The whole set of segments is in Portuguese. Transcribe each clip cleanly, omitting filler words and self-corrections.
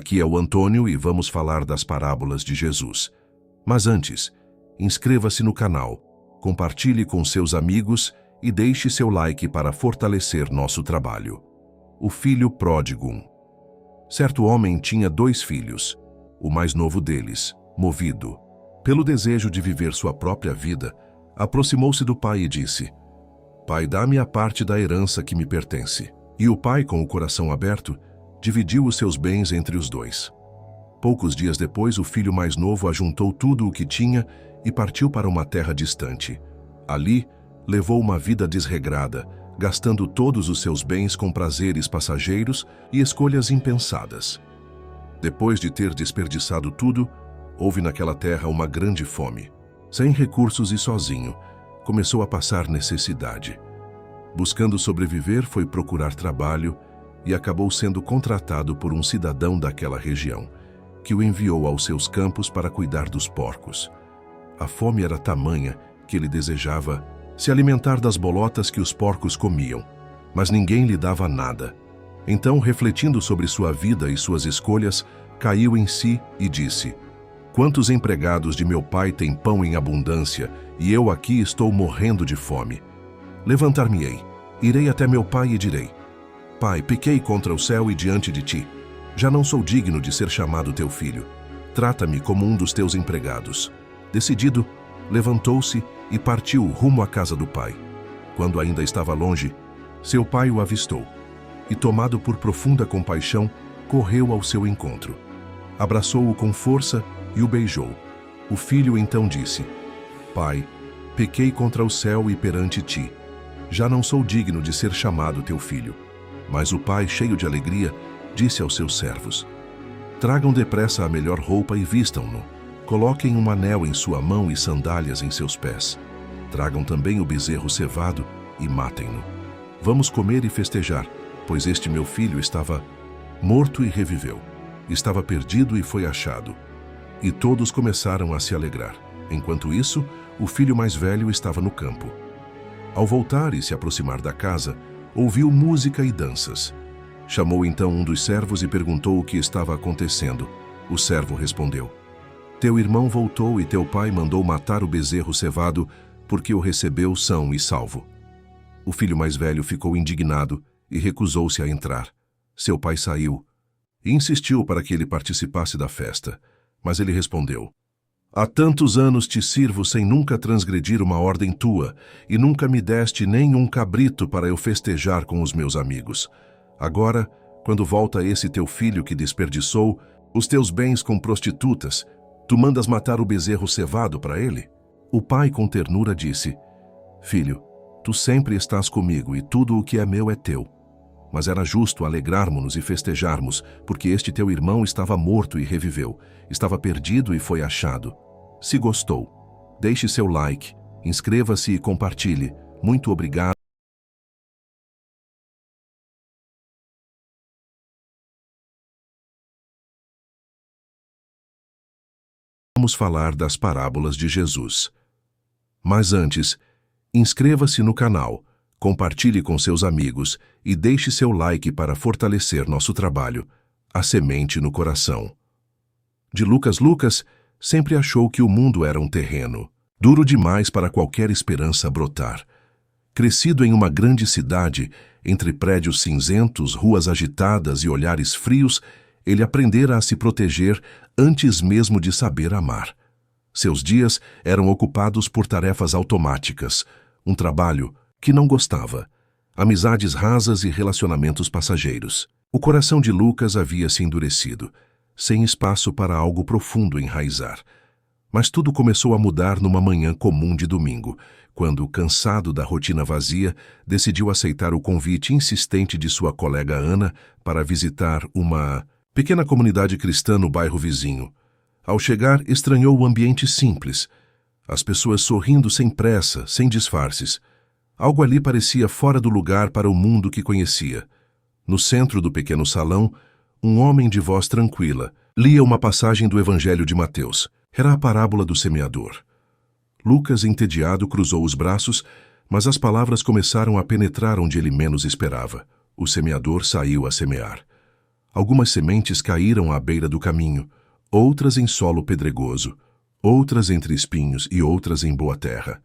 Aqui é o Antônio e vamos falar das parábolas de Jesus. Mas antes, inscreva-se no canal, compartilhe com seus amigos e deixe seu like para fortalecer nosso trabalho. O filho pródigo. Certo homem tinha 2 filhos. O mais novo deles, movido pelo desejo de viver sua própria vida, aproximou-se do pai e disse: "Pai, dá-me a parte da herança que me pertence." E o pai, com o coração aberto, dividiu os seus bens entre os 2. Poucos dias depois, o filho mais novo ajuntou tudo o que tinha e partiu para uma terra distante. Ali, levou uma vida desregrada, gastando todos os seus bens com prazeres passageiros e escolhas impensadas. Depois de ter desperdiçado tudo, houve naquela terra uma grande fome. Sem recursos e sozinho, começou a passar necessidade. Buscando sobreviver, foi procurar trabalho e acabou sendo contratado por um cidadão daquela região, que o enviou aos seus campos para cuidar dos porcos. A fome era tamanha que ele desejava se alimentar das bolotas que os porcos comiam, mas ninguém lhe dava nada. Então, refletindo sobre sua vida e suas escolhas, caiu em si e disse: "Quantos empregados de meu pai têm pão em abundância, e eu aqui estou morrendo de fome? Levantar-me-ei, irei até meu pai e direi: Pai, pequei contra o céu e diante de ti. Já não sou digno de ser chamado teu filho. Trata-me como um dos teus empregados." Decidido, levantou-se e partiu rumo à casa do pai. Quando ainda estava longe, seu pai o avistou e, tomado por profunda compaixão, correu ao seu encontro. Abraçou-o com força e o beijou. O filho então disse: "Pai, pequei contra o céu e perante ti. Já não sou digno de ser chamado teu filho." Mas o pai, cheio de alegria, disse aos seus servos: "Tragam depressa a melhor roupa e vistam-no. Coloquem um anel em sua mão e sandálias em seus pés. Tragam também o bezerro cevado e matem-no. Vamos comer e festejar, pois este meu filho estava morto e reviveu. Estava perdido e foi achado." E todos começaram a se alegrar. Enquanto isso, o filho mais velho estava no campo. Ao voltar e se aproximar da casa, ouviu música e danças. Chamou então um dos servos e perguntou o que estava acontecendo. O servo respondeu: "Teu irmão voltou e teu pai mandou matar o bezerro cevado, porque o recebeu são e salvo." O filho mais velho ficou indignado e recusou-se a entrar. Seu pai saiu e insistiu para que ele participasse da festa. Mas ele respondeu: "Há tantos anos te sirvo sem nunca transgredir uma ordem tua, e nunca me deste nem um cabrito para eu festejar com os meus amigos. Agora, quando volta esse teu filho que desperdiçou os teus bens com prostitutas, tu mandas matar o bezerro cevado para ele?" O pai, com ternura, disse: "Filho, tu sempre estás comigo e tudo o que é meu é teu. Mas era justo alegrarmos-nos e festejarmos, porque este teu irmão estava morto e reviveu, estava perdido e foi achado." Se gostou, deixe seu like, inscreva-se e compartilhe. Muito obrigado. Vamos falar das parábolas de Jesus. Mas antes, inscreva-se no canal, compartilhe com seus amigos e deixe seu like para fortalecer nosso trabalho. A semente no coração. De Lucas sempre achou que o mundo era um terreno, duro demais para qualquer esperança brotar. Crescido em uma grande cidade, entre prédios cinzentos, ruas agitadas e olhares frios, ele aprendera a se proteger antes mesmo de saber amar. Seus dias eram ocupados por tarefas automáticas, um trabalho que não gostava, amizades rasas e relacionamentos passageiros. O coração de Lucas havia se endurecido, sem espaço para algo profundo enraizar. Mas tudo começou a mudar numa manhã comum de domingo, quando, cansado da rotina vazia, decidiu aceitar o convite insistente de sua colega Ana para visitar uma pequena comunidade cristã no bairro vizinho. Ao chegar, estranhou o ambiente simples, as pessoas sorrindo sem pressa, sem disfarces. Algo ali parecia fora do lugar para o mundo que conhecia. No centro do pequeno salão, um homem de voz tranquila lia uma passagem do Evangelho de Mateus. Era a parábola do semeador. Lucas, entediado, cruzou os braços, mas as palavras começaram a penetrar onde ele menos esperava. O semeador saiu a semear. Algumas sementes caíram à beira do caminho, outras em solo pedregoso, outras entre espinhos e outras em boa terra.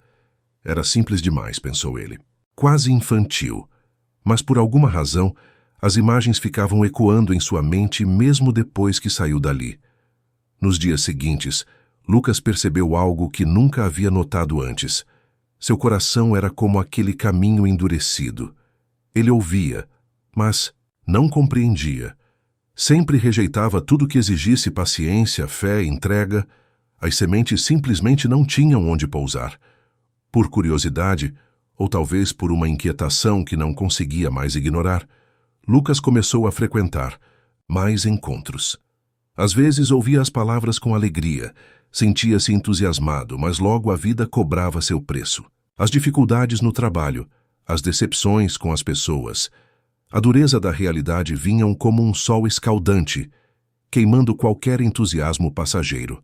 Era simples demais, pensou ele. Quase infantil, mas por alguma razão, as imagens ficavam ecoando em sua mente mesmo depois que saiu dali. Nos dias seguintes, Lucas percebeu algo que nunca havia notado antes. Seu coração era como aquele caminho endurecido. Ele ouvia, mas não compreendia. Sempre rejeitava tudo que exigisse paciência, fé, entrega. As sementes simplesmente não tinham onde pousar. Por curiosidade, ou talvez por uma inquietação que não conseguia mais ignorar, Lucas começou a frequentar mais encontros. Às vezes ouvia as palavras com alegria, sentia-se entusiasmado, mas logo a vida cobrava seu preço. As dificuldades no trabalho, as decepções com as pessoas, a dureza da realidade vinham como um sol escaldante, queimando qualquer entusiasmo passageiro.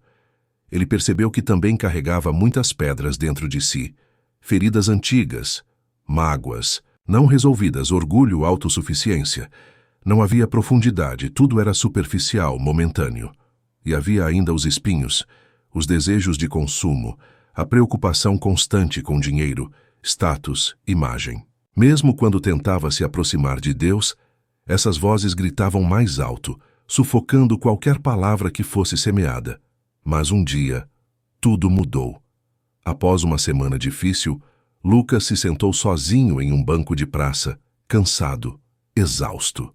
Ele percebeu que também carregava muitas pedras dentro de si, feridas antigas, mágoas, não resolvidas, orgulho, autossuficiência. Não havia profundidade, tudo era superficial, momentâneo. E havia ainda os espinhos, os desejos de consumo, a preocupação constante com dinheiro, status, imagem. Mesmo quando tentava se aproximar de Deus, essas vozes gritavam mais alto, sufocando qualquer palavra que fosse semeada. Mas um dia, tudo mudou. Após uma semana difícil, Lucas se sentou sozinho em um banco de praça, cansado, exausto.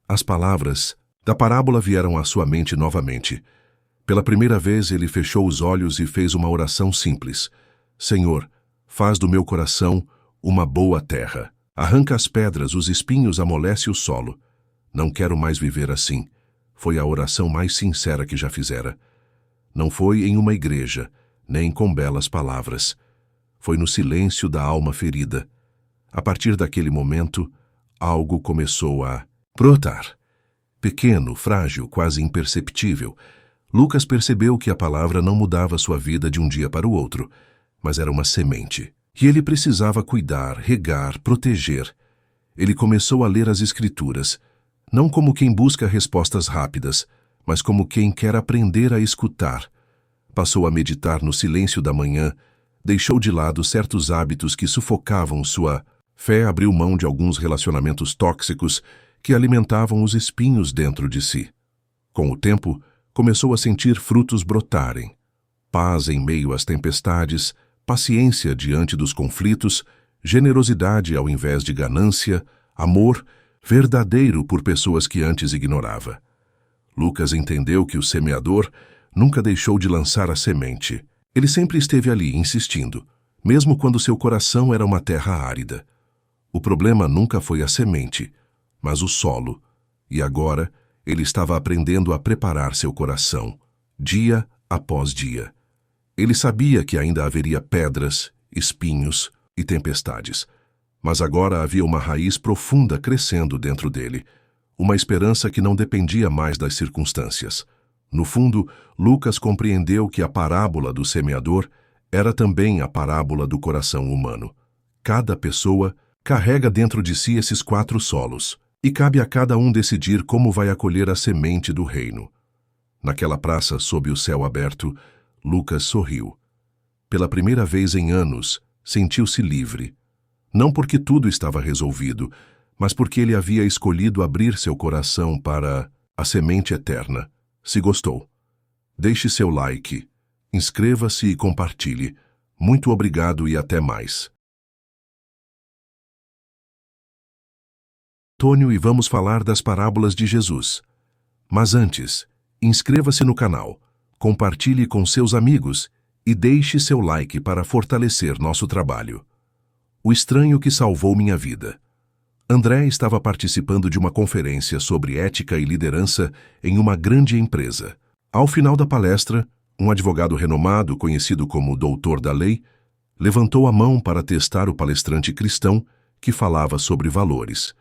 As palavras da parábola vieram à sua mente novamente. Pela primeira vez ele fechou os olhos e fez uma oração simples. Senhor, faz do meu coração uma boa terra. Arranca as pedras, os espinhos, amolece o solo. Não quero mais viver assim. Foi a oração mais sincera que já fizera. Não foi em uma igreja, nem com belas palavras. Foi no silêncio da alma ferida. A partir daquele momento, algo começou a brotar. Pequeno, frágil, quase imperceptível, Lucas percebeu que a palavra não mudava sua vida de um dia para o outro, mas era uma semente. E ele precisava cuidar, regar, proteger. Ele começou a ler as Escrituras, não como quem busca respostas rápidas, mas como quem quer aprender a escutar. Passou a meditar no silêncio da manhã, deixou de lado certos hábitos que sufocavam sua fé, abriu mão de alguns relacionamentos tóxicos que alimentavam os espinhos dentro de si. Com o tempo, começou a sentir frutos brotarem. Paz em meio às tempestades, paciência diante dos conflitos, generosidade ao invés de ganância, amor verdadeiro por pessoas que antes ignorava. Lucas entendeu que o semeador nunca deixou de lançar a semente. Ele sempre esteve ali, insistindo, mesmo quando seu coração era uma terra árida. O problema nunca foi a semente, mas o solo, e agora ele estava aprendendo a preparar seu coração, dia após dia. Ele sabia que ainda haveria pedras, espinhos e tempestades, mas agora havia uma raiz profunda crescendo dentro dele, uma esperança que não dependia mais das circunstâncias. No fundo, Lucas compreendeu que a parábola do semeador era também a parábola do coração humano. Cada pessoa carrega dentro de si esses 4 solos, e cabe a cada um decidir como vai acolher a semente do reino. Naquela praça, sob o céu aberto, Lucas sorriu. Pela primeira vez em anos, sentiu-se livre. Não porque tudo estava resolvido, mas porque ele havia escolhido abrir seu coração para a semente eterna. Se gostou, deixe seu like, inscreva-se e compartilhe. Muito obrigado e até mais. E vamos falar das parábolas de Jesus. Mas antes, inscreva-se no canal, compartilhe com seus amigos e deixe seu like para fortalecer nosso trabalho. O estranho que salvou minha vida. André estava participando de uma conferência sobre ética e liderança em uma grande empresa. Ao final da palestra, um advogado renomado, conhecido como Doutor da Lei, levantou a mão para testar o palestrante cristão que falava sobre valores.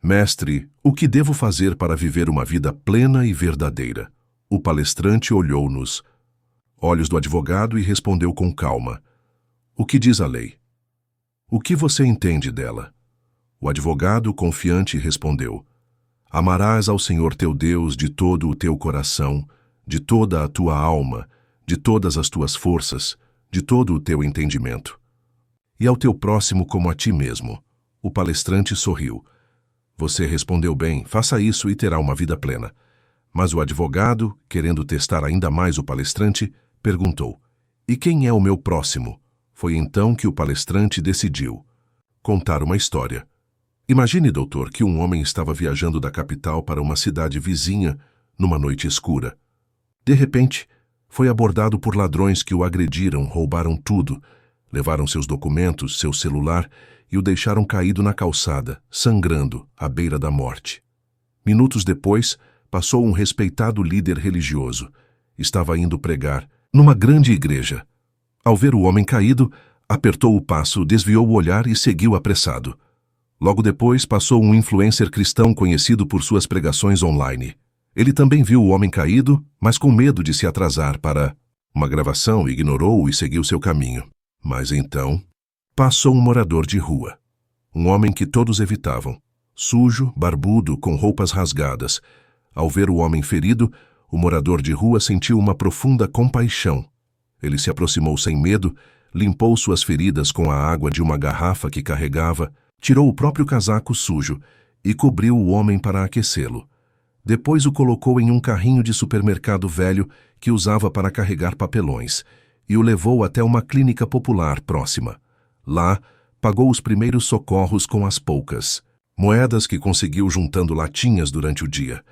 Mestre, o que devo fazer para viver uma vida plena e verdadeira? O palestrante olhou nos olhos do advogado e respondeu com calma. O que diz a lei? O que você entende dela? O advogado, confiante, respondeu. Amarás ao Senhor teu Deus de todo o teu coração, de toda a tua alma, de todas as tuas forças, de todo o teu entendimento. E ao teu próximo como a ti mesmo. O palestrante sorriu. Você respondeu bem, faça isso e terá uma vida plena. Mas o advogado, querendo testar ainda mais o palestrante, perguntou: e quem é o meu próximo? Foi então que o palestrante decidiu contar uma história. Imagine, doutor, que um homem estava viajando da capital para uma cidade vizinha numa noite escura. De repente, foi abordado por ladrões que o agrediram, roubaram tudo, levaram seus documentos, seu celular e o deixaram caído na calçada, sangrando, à beira da morte. Minutos depois, passou um respeitado líder religioso. Estava indo pregar numa grande igreja. Ao ver o homem caído, apertou o passo, desviou o olhar e seguiu apressado. Logo depois, passou um influencer cristão conhecido por suas pregações online. Ele também viu o homem caído, mas com medo de se atrasar para uma gravação, ignorou-o e seguiu seu caminho. Mas então, passou um morador de rua. Um homem que todos evitavam. Sujo, barbudo, com roupas rasgadas. Ao ver o homem ferido, o morador de rua sentiu uma profunda compaixão. Ele se aproximou sem medo, limpou suas feridas com a água de uma garrafa que carregava, tirou o próprio casaco sujo e cobriu o homem para aquecê-lo. Depois o colocou em um carrinho de supermercado velho que usava para carregar papelões e o levou até uma clínica popular próxima. Lá, pagou os primeiros socorros com as poucas moedas que conseguiu juntando latinhas durante o dia.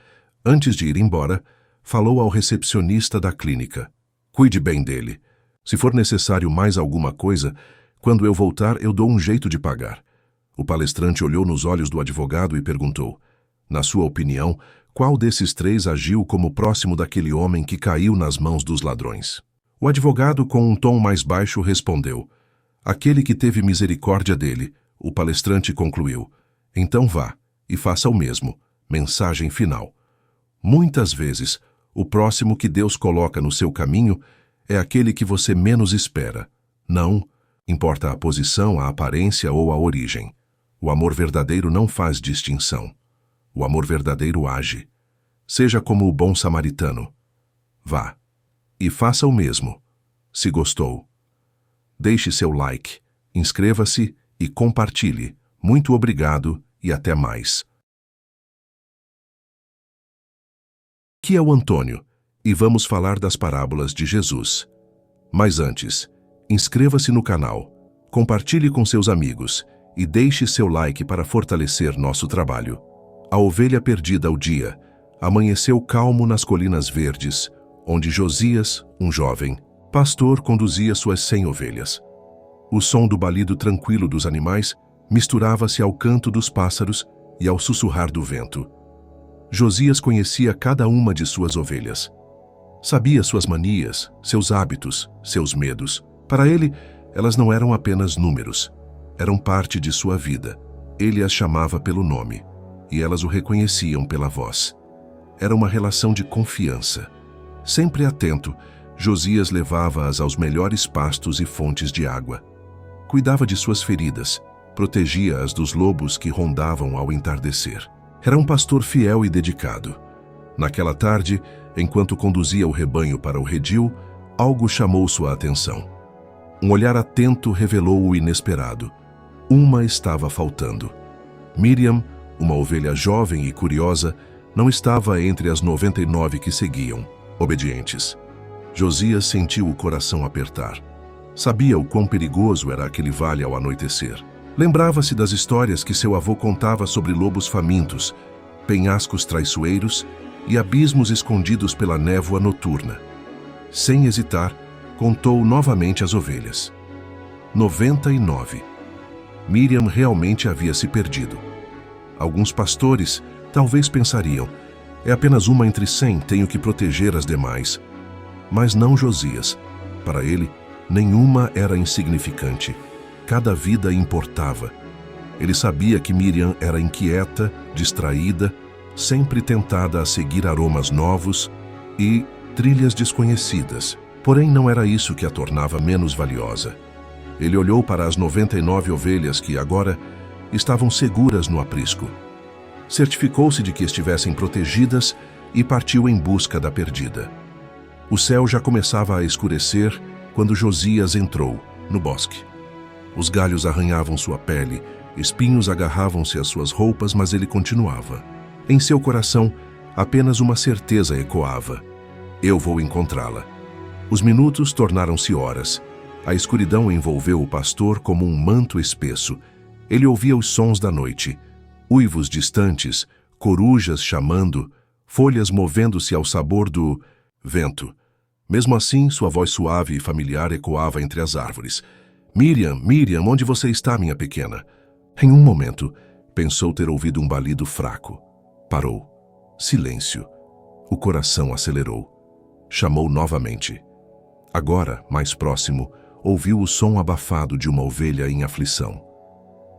Antes de ir embora, falou ao recepcionista da clínica: cuide bem dele. Se for necessário mais alguma coisa, quando eu voltar eu dou um jeito de pagar. O palestrante olhou nos olhos do advogado e perguntou: na sua opinião, qual desses três agiu como próximo daquele homem que caiu nas mãos dos ladrões? O advogado, com um tom mais baixo, respondeu: aquele que teve misericórdia dele. O palestrante concluiu: então vá e faça o mesmo. Mensagem final. Muitas vezes, o próximo que Deus coloca no seu caminho é aquele que você menos espera. Não importa a posição, a aparência ou a origem. O amor verdadeiro não faz distinção. O amor verdadeiro age. Seja como o bom samaritano. Vá e faça o mesmo. Se gostou, deixe seu like, inscreva-se e compartilhe. Muito obrigado e até mais. Aqui é o Antônio e vamos falar das parábolas de Jesus. Mas antes, inscreva-se no canal, compartilhe com seus amigos e deixe seu like para fortalecer nosso trabalho. A ovelha perdida ao dia amanheceu calmo nas colinas verdes, onde Josias, um jovem pastor, conduzia suas 100 ovelhas. O som do balido tranquilo dos animais misturava-se ao canto dos pássaros e ao sussurrar do vento. Josias conhecia cada uma de suas ovelhas. Sabia suas manias, seus hábitos, seus medos. Para ele, elas não eram apenas números. Eram parte de sua vida. Ele as chamava pelo nome, e elas o reconheciam pela voz. Era uma relação de confiança. Sempre atento, Josias levava-as aos melhores pastos e fontes de água. Cuidava de suas feridas, protegia-as dos lobos que rondavam ao entardecer. Era um pastor fiel e dedicado. Naquela tarde, enquanto conduzia o rebanho para o redil, algo chamou sua atenção. Um olhar atento revelou o inesperado. Uma estava faltando. Miriam, uma ovelha jovem e curiosa, não estava entre as 99 que seguiam, obedientes. Josias sentiu o coração apertar. Sabia o quão perigoso era aquele vale ao anoitecer. Lembrava-se das histórias que seu avô contava sobre lobos famintos, penhascos traiçoeiros e abismos escondidos pela névoa noturna. Sem hesitar, contou novamente as ovelhas. 99. Miriam realmente havia se perdido. Alguns pastores talvez pensariam: é apenas uma entre 100, tenho que proteger as demais. Mas não Josias. Para ele, nenhuma era insignificante. Cada vida importava. Ele sabia que Miriam era inquieta, distraída, sempre tentada a seguir aromas novos e trilhas desconhecidas. Porém, não era isso que a tornava menos valiosa. Ele olhou para as 99 ovelhas que agora estavam seguras no aprisco. certificou-se de que estivessem protegidas e partiu em busca da perdida. O céu já começava a escurecer quando Josias entrou no bosque. Os galhos arranhavam sua pele, espinhos agarravam-se às suas roupas, mas ele continuava. Em seu coração, apenas uma certeza ecoava: eu vou encontrá-la. Os minutos tornaram-se horas. A escuridão envolveu o pastor como um manto espesso. Ele ouvia os sons da noite, uivos distantes, corujas chamando, folhas movendo-se ao sabor do vento. Mesmo assim, sua voz suave e familiar ecoava entre as árvores. Miriam, Miriam, onde você está, minha pequena? Em um momento, pensou ter ouvido um balido fraco. Parou. Silêncio. O coração acelerou. Chamou novamente. Agora, mais próximo, ouviu o som abafado de uma ovelha em aflição.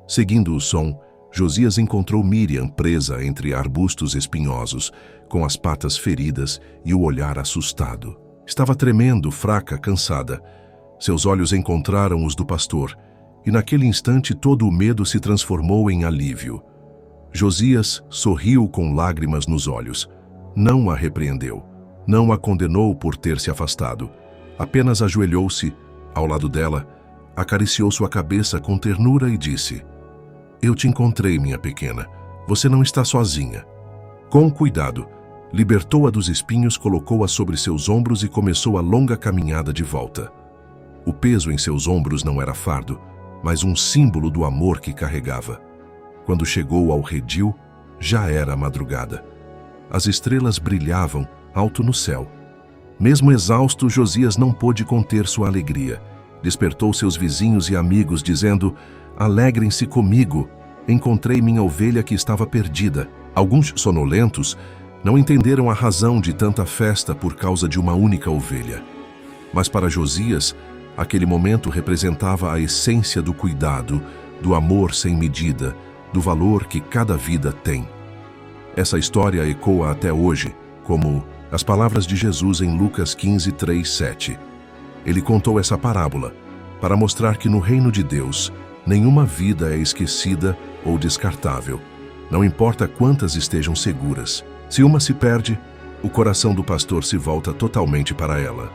Seguindo o som, Josias encontrou Miriam presa entre arbustos espinhosos, com as patas feridas e o olhar assustado. Estava tremendo, fraca, cansada. Seus olhos encontraram os do pastor, e naquele instante todo o medo se transformou em alívio. Josias sorriu com lágrimas nos olhos. Não a repreendeu. Não a condenou por ter se afastado. Apenas ajoelhou-se, ao lado dela, acariciou sua cabeça com ternura e disse: eu te encontrei, minha pequena. Você não está sozinha. Com cuidado, libertou-a dos espinhos, colocou-a sobre seus ombros e começou a longa caminhada de volta. O peso em seus ombros não era fardo, mas um símbolo do amor que carregava. Quando chegou ao redil, já era madrugada. As estrelas brilhavam alto no céu. Mesmo exausto, Josias não pôde conter sua alegria. Despertou seus vizinhos e amigos, dizendo: alegrem-se comigo, encontrei minha ovelha que estava perdida. Alguns sonolentos não entenderam a razão de tanta festa por causa de uma única ovelha. Mas para Josias, aquele momento representava a essência do cuidado, do amor sem medida, do valor que cada vida tem. Essa história ecoa até hoje, como as palavras de Jesus em Lucas 15, 3, 7. Ele contou essa parábola para mostrar que no reino de Deus, nenhuma vida é esquecida ou descartável. Não importa quantas estejam seguras. Se uma se perde, o coração do pastor se volta totalmente para ela.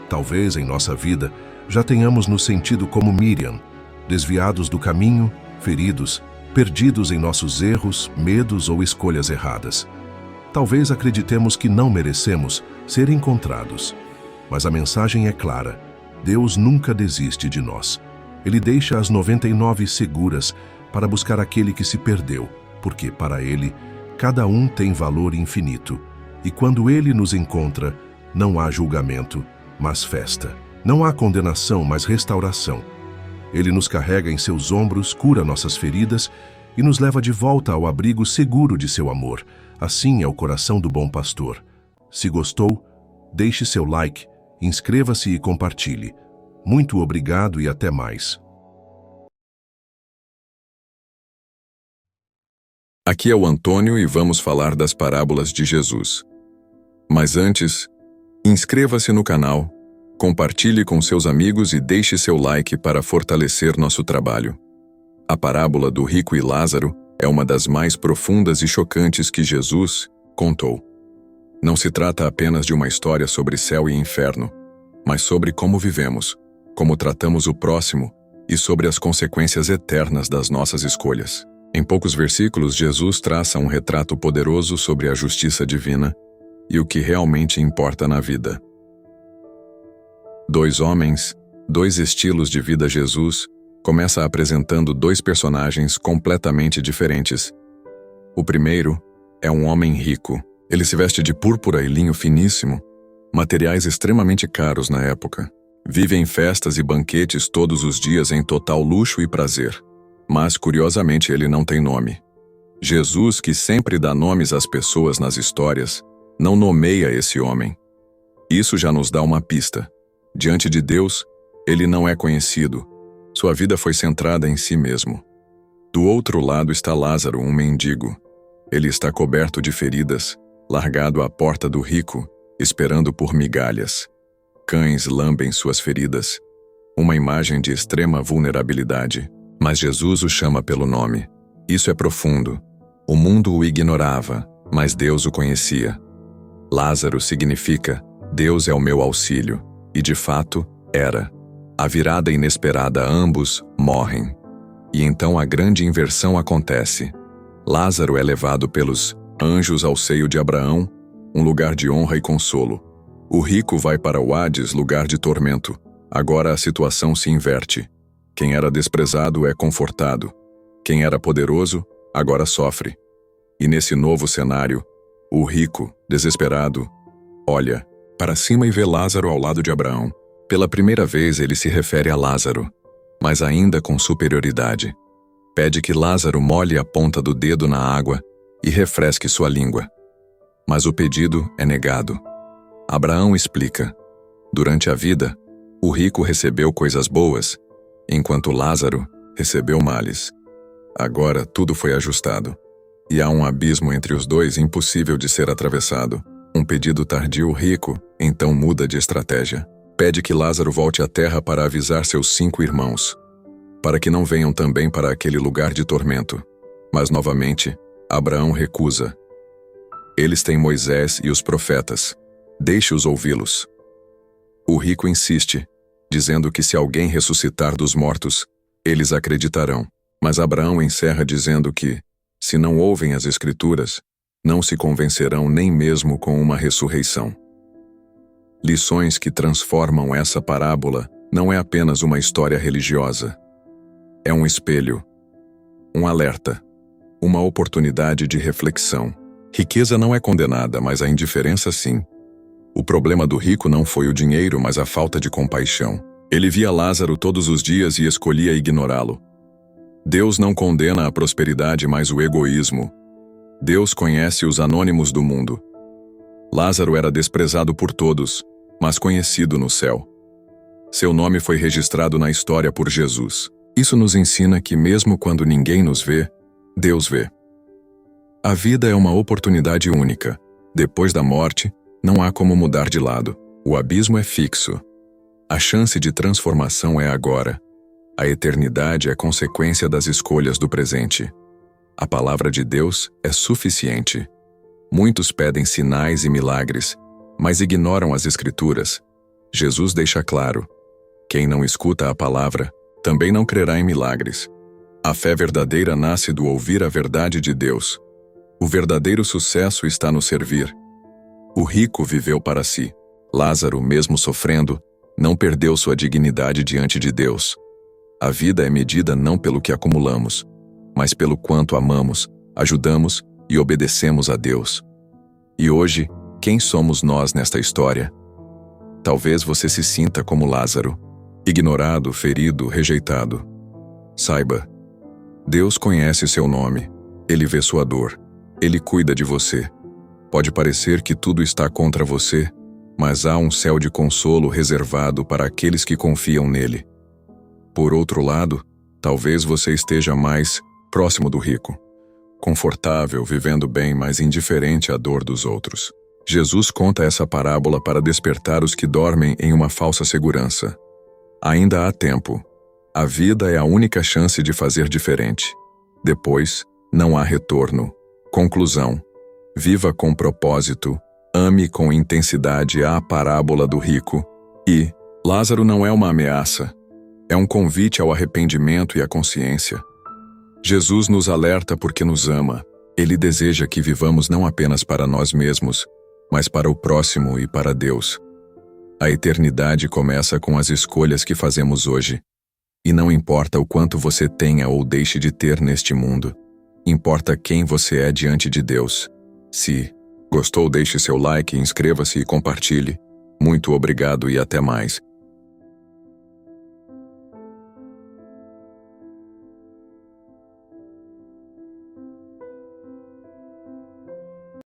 Talvez em nossa vida já tenhamos nos sentido como Miriam, desviados do caminho, feridos, perdidos em nossos erros, medos ou escolhas erradas. Talvez acreditemos que não merecemos ser encontrados. Mas a mensagem é clara: Deus nunca desiste de nós. Ele deixa as 99 seguras para buscar aquele que se perdeu, porque para Ele, cada um tem valor infinito. E quando Ele nos encontra, não há julgamento, mas festa. Não há condenação, mas restauração. Ele nos carrega em seus ombros, cura nossas feridas e nos leva de volta ao abrigo seguro de seu amor. Assim é o coração do bom pastor. Se gostou, deixe seu like, inscreva-se e compartilhe. Muito obrigado e até mais. Aqui é o Antônio e vamos falar das parábolas de Jesus. Mas antes, inscreva-se no canal, compartilhe com seus amigos e deixe seu like para fortalecer nosso trabalho. A parábola do rico e Lázaro é uma das mais profundas e chocantes que Jesus contou. Não se trata apenas de uma história sobre céu e inferno, mas sobre como vivemos, como tratamos o próximo e sobre as consequências eternas das nossas escolhas. Em poucos versículos, Jesus traça um retrato poderoso sobre a justiça divina e o que realmente importa na vida. Dois homens, dois estilos de vida. Jesus começa apresentando dois personagens completamente diferentes. O primeiro é um homem rico. Ele se veste de púrpura e linho finíssimo, materiais extremamente caros na época. Vive em festas e banquetes todos os dias em total luxo e prazer. Mas, curiosamente, ele não tem nome. Jesus, que sempre dá nomes às pessoas nas histórias, não nomeia esse homem. Isso já nos dá uma pista. Diante de Deus, ele não é conhecido. Sua vida foi centrada em si mesmo. Do outro lado está Lázaro, um mendigo. Ele está coberto de feridas, largado à porta do rico, esperando por migalhas. Cães lambem suas feridas. Uma imagem de extrema vulnerabilidade. Mas Jesus o chama pelo nome. Isso é profundo. O mundo o ignorava, mas Deus o conhecia. Lázaro significa Deus é o meu auxílio, e de fato era. A virada inesperada, ambos morrem. E então a grande inversão acontece. Lázaro é levado pelos anjos ao seio de Abraão, um lugar de honra e consolo. O rico vai para o Hades, lugar de tormento. Agora a situação se inverte. Quem era desprezado é confortado. Quem era poderoso, agora sofre. E nesse novo cenário, o rico, desesperado, olha para cima e vê Lázaro ao lado de Abraão. Pela primeira vez ele se refere a Lázaro, mas ainda com superioridade. Pede que Lázaro molhe a ponta do dedo na água e refresque sua língua. Mas o pedido é negado. Abraão explica: durante a vida, o rico recebeu coisas boas, enquanto Lázaro recebeu males. Agora tudo foi ajustado. E há um abismo entre os dois impossível de ser atravessado. Um pedido tardio, rico, então muda de estratégia. Pede que Lázaro volte à terra para avisar seus 5 irmãos, para que não venham também para aquele lugar de tormento. Mas novamente, Abraão recusa. Eles têm Moisés e os profetas. Deixe-os ouvi-los. O rico insiste, dizendo que se alguém ressuscitar dos mortos, eles acreditarão. Mas Abraão encerra dizendo que, se não ouvem as Escrituras, não se convencerão nem mesmo com uma ressurreição. Lições que transformam essa parábola não é apenas uma história religiosa. É um espelho, um alerta, uma oportunidade de reflexão. Riqueza não é condenada, mas a indiferença sim. O problema do rico não foi o dinheiro, mas a falta de compaixão. Ele via Lázaro todos os dias e escolhia ignorá-lo. Deus não condena a prosperidade, mas o egoísmo. Deus conhece os anônimos do mundo. Lázaro era desprezado por todos, mas conhecido no céu. Seu nome foi registrado na história por Jesus. Isso nos ensina que mesmo quando ninguém nos vê, Deus vê. A vida é uma oportunidade única. Depois da morte, não há como mudar de lado. O abismo é fixo. A chance de transformação é agora. A eternidade é consequência das escolhas do presente. A palavra de Deus é suficiente. Muitos pedem sinais e milagres, mas ignoram as Escrituras. Jesus deixa claro: quem não escuta a palavra, também não crerá em milagres. A fé verdadeira nasce do ouvir a verdade de Deus. O verdadeiro sucesso está no servir. O rico viveu para si. Lázaro, mesmo sofrendo, não perdeu sua dignidade diante de Deus. A vida é medida não pelo que acumulamos, mas pelo quanto amamos, ajudamos e obedecemos a Deus. E hoje, quem somos nós nesta história? Talvez você se sinta como Lázaro, ignorado, ferido, rejeitado. Saiba, Deus conhece seu nome, Ele vê sua dor, Ele cuida de você. Pode parecer que tudo está contra você, mas há um céu de consolo reservado para aqueles que confiam nele. Por outro lado, talvez você esteja mais próximo do rico, confortável, vivendo bem, mas indiferente à dor dos outros. Jesus conta essa parábola para despertar os que dormem em uma falsa segurança. Ainda há tempo. A vida é a única chance de fazer diferente. Depois, não há retorno. Conclusão: viva com propósito, ame com intensidade a parábola do rico. E Lázaro não é uma ameaça. É um convite ao arrependimento e à consciência. Jesus nos alerta porque nos ama. Ele deseja que vivamos não apenas para nós mesmos, mas para o próximo e para Deus. A eternidade começa com as escolhas que fazemos hoje. E não importa o quanto você tenha ou deixe de ter neste mundo, importa quem você é diante de Deus. Se gostou, deixe seu like, inscreva-se e compartilhe. Muito obrigado e até mais.